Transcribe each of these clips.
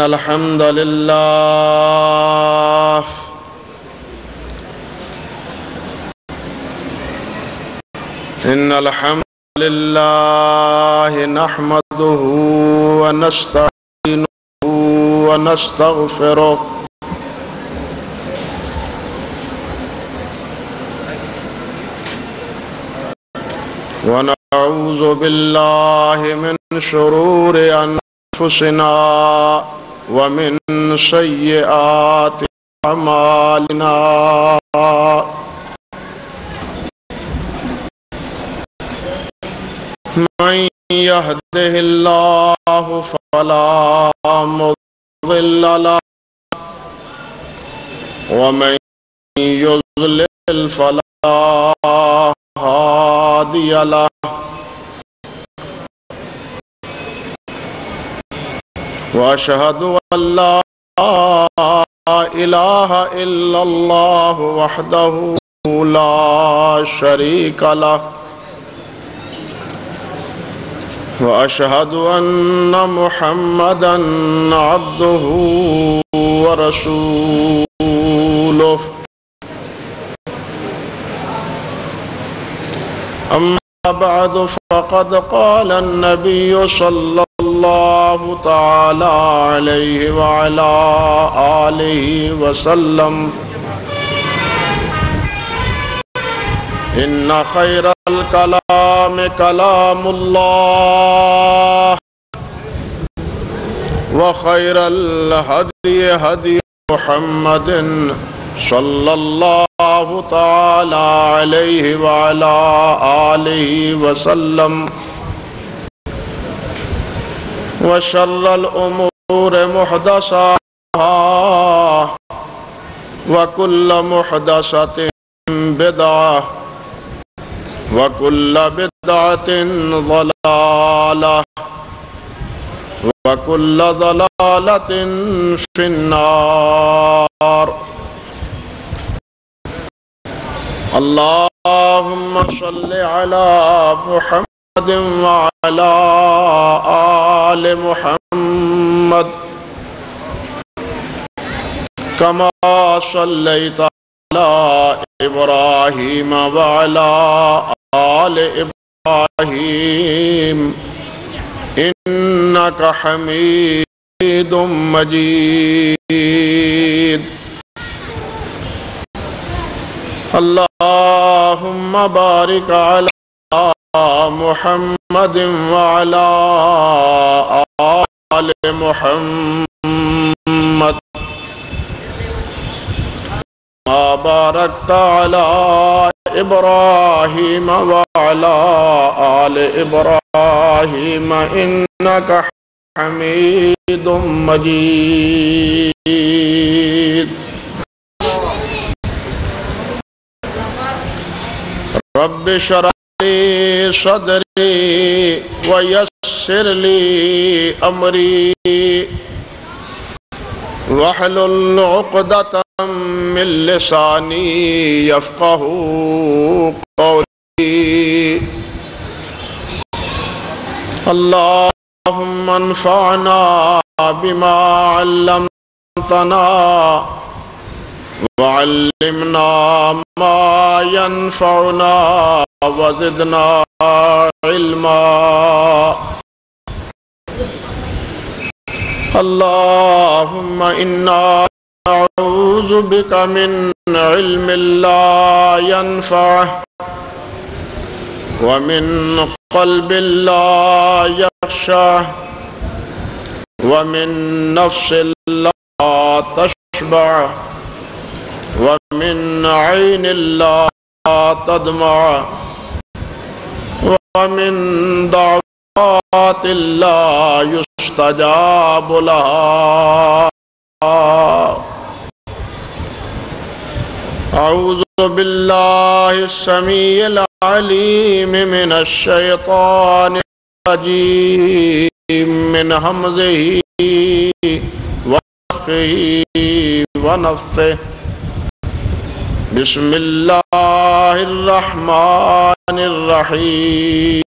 الحمد لله إن الحمد لله نحمده ونستعينه ونستغفره ونعوذ بالله من شرور أنفسنا ومن سيئات أعمالنا من يهده الله فلا مضل له ومن يضلل فلا هادي له وأشهد أن لا إله إلا الله وحده لا شريك له وأشهد أن محمدًا عبده ورسوله أما بعد فقد قال النبي صلى الله تعالى عليه وعلى آله وسلم إن خير الكلام كلام الله وخير الهدي هدي محمد صلى الله تعالى عليه وعلى آله وسلم وشر الأمور محدثاتها وكل محدثة بدعة وكل بدعة ضلالة وكل ضلالة في النار. اللهم صل على محمد وعلى آل محمد كما صليت على إبراهيم وعلى آل إبراهيم إنك حميد مجيد. اللهم بارك على محمد وعلى آل محمد ما باركت على إبراهيم وعلى آل إبراهيم إنك حميد مجيد. رب اشرح لي صدري ويسر لي أمري واحلل عقدة من لساني يفقه قولي. اللهم انفعنا بما علمتنا وعلمنا ما ينفعنا وزدنا علما. اللهم إنا نعوذ بك من علم لا ينفع ومن قلب لا يخشع ومن نفس لا تشبع ومن عين لا تدمع ومن دعوات لا يستجاب لها. أعوذ بالله السميع العليم من الشيطان الرجيم من همزه ونفخه ونفثه. بسم الله الرحمن الرحيم.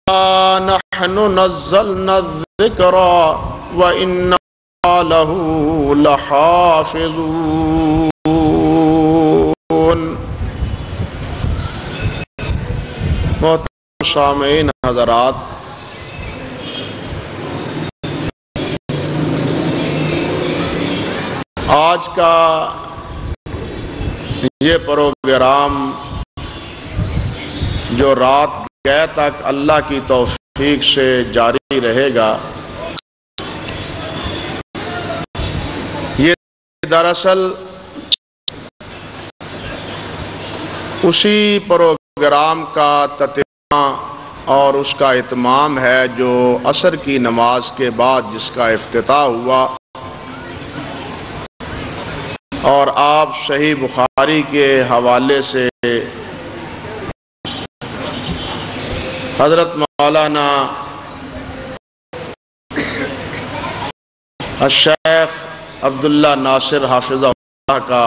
نحن نزلنا الذکر وإنا له لحافظون۔ محترم سامعین حضرات، آج کا یہ پروگرام جو رات گئے تک اللہ کی توفیق سے جاری رہے گا، یہ دراصل اسی پروگرام کا تتمہ اور اس کا اتمام ہے جو عصر کی نماز کے بعد جس کا افتتاح ہوا، اور آپ صحیح بخاری کے حوالے سے حضرت مولانا الشیخ عبداللہ ناصر حافظہ اللہ کا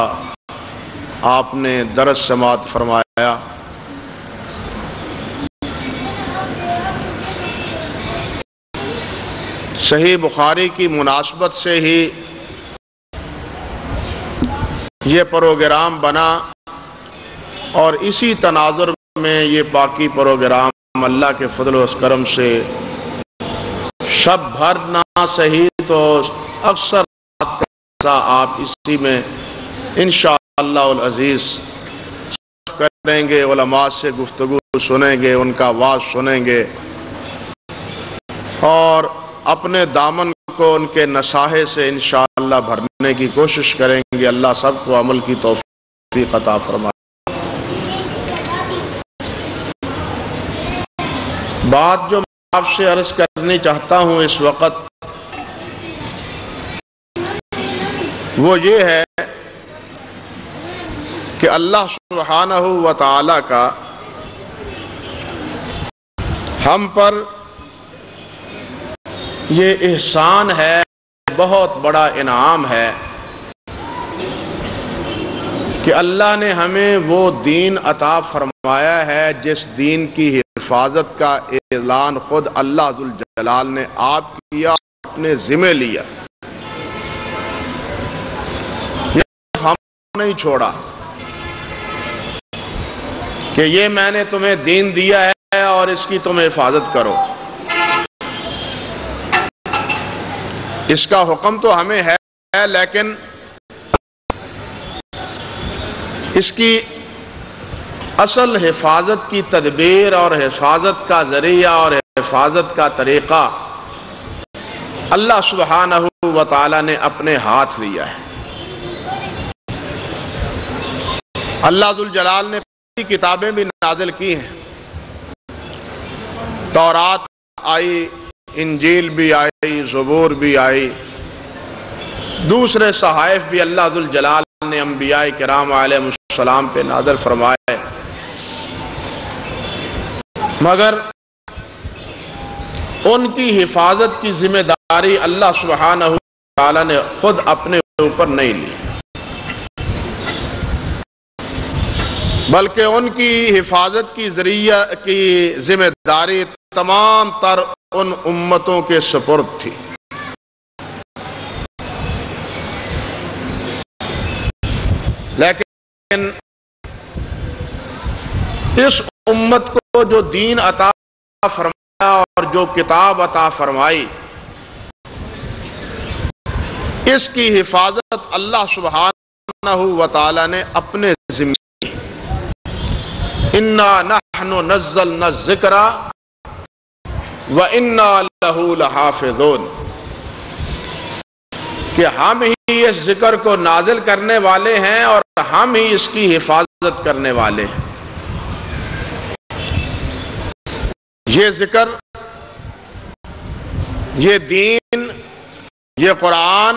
آپ نے درس سماعت فرمایا۔ صحیح بخاری کی مناسبت سے ہی یہ پروگرام بنا، اور اسی تناظر میں یہ باقی پروگرام اللہ کے فضل و کرم سے شب بھر نہ صحیح تو اکثر آپ اسی میں انشاءاللہ العزیز کریں گے، علماء سے گفتگو سنیں گے، ان کا واعظ سنیں گے، اور اپنے دامن کو ان کے نصاحے سے انشاءاللہ بھرنے کی کوشش کریں گے۔ اللہ سب کو عمل کی توفیق عطا فرمائے۔ بات جو میں آپ سے عرض کرنی چاہتا ہوں اس وقت وہ یہ ہے کہ اللہ سبحانہ و تعالی کا ہم پر یہ احسان ہے، بہت بڑا انعام ہے کہ اللہ نے ہمیں وہ دین عطا فرمایا ہے جس دین کی حفاظت کا اعلان خود اللہ ذوالجلال نے آپ کیا، اپنے ذمہ لیا، ہم نہیں چھوڑا کہ یہ میں نے تمہیں دین دیا ہے اور اس کی تم حفاظت کرو۔ اس کا حکم تو ہمیں ہے، لیکن اس کی اصل حفاظت کی تدبیر اور حفاظت کا ذریعہ اور حفاظت کا طریقہ اللہ سبحانہ و تعالی نے اپنے ہاتھ لیا ہے۔ اللہ ذوالجلال نے کتابیں بھی نازل کی ہیں، تورات آئی، انجیل بھی آئی، زبور بھی آئی، دوسرے صحائف بھی اللہ ذوالجلال نے انبیاء کرام علیہ السلام پہ نازل فرمائے، مگر ان کی حفاظت کی ذمہ داری اللہ سبحانہ و تعالی نے خود اپنے اوپر نہیں لی، بلکہ ان کی حفاظت کی ذمہ داری تمام تر ان امتوں کے سپرد تھی۔ لیکن اس امت کو جو دین عطا فرمایا اور جو کتاب عطا فرمائی، اس کی حفاظت اللہ سبحانہ و تعالی نے اپنے ذمہ اِنَّا نَحْنُ نَزَّلْنَا الذِّكْرَ وَإِنَّا لَهُ لَحَافِظُونَ، کہ ہم ہی اس ذکر کو نازل کرنے والے ہیں اور ہم ہی اس کی حفاظت کرنے والے ہیں۔ یہ ذکر، یہ دین، یہ قرآن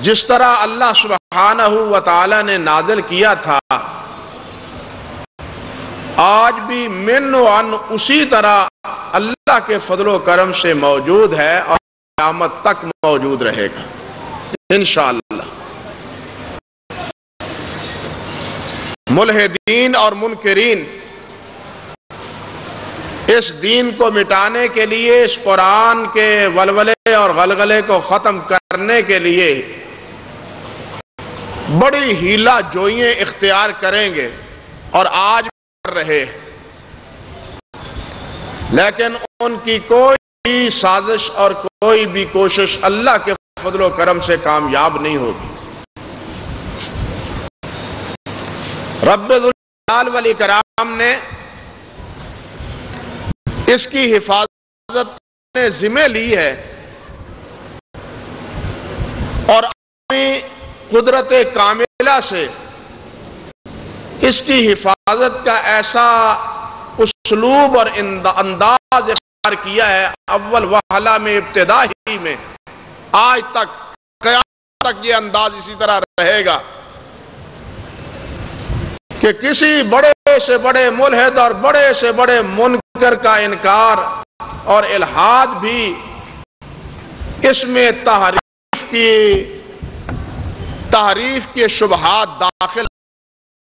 جس طرح اللہ سبحانہ و تعالی نے نازل کیا تھا، آج بھی من و عن اسی طرح اللہ کے فضل و کرم سے موجود ہے اور قیامت تک موجود رہے گا انشاءاللہ۔ ملحدین اور منکرین اس دین کو مٹانے کے لیے، اس قرآن کے ولولے اور غلغلے کو ختم کرنے کے لیے بڑی ہیلا جوئیاں اختیار کریں گے اور آج کر رہے ہیں، لیکن ان کی کوئی بھی سازش اور کوئی بھی کوشش اللہ کے فضل و کرم سے کامیاب نہیں ہوگی۔ رب ذوالجلال والاکرام نے اس کی حفاظت نے ذمہ لی ہے اور اپنی قدرت کاملہ سے اس کی حفاظت کا ایسا اسلوب اور انداز اختیار کیا ہے، اول وہلہ میں، ابتدا ہی میں، آج تک قیامت تک یہ انداز اسی طرح رہے گا کہ کسی بڑے سے بڑے ملحد اور بڑے سے بڑے منکر کا انکار اور الحاد بھی اس میں تحریف کے شبہات داخل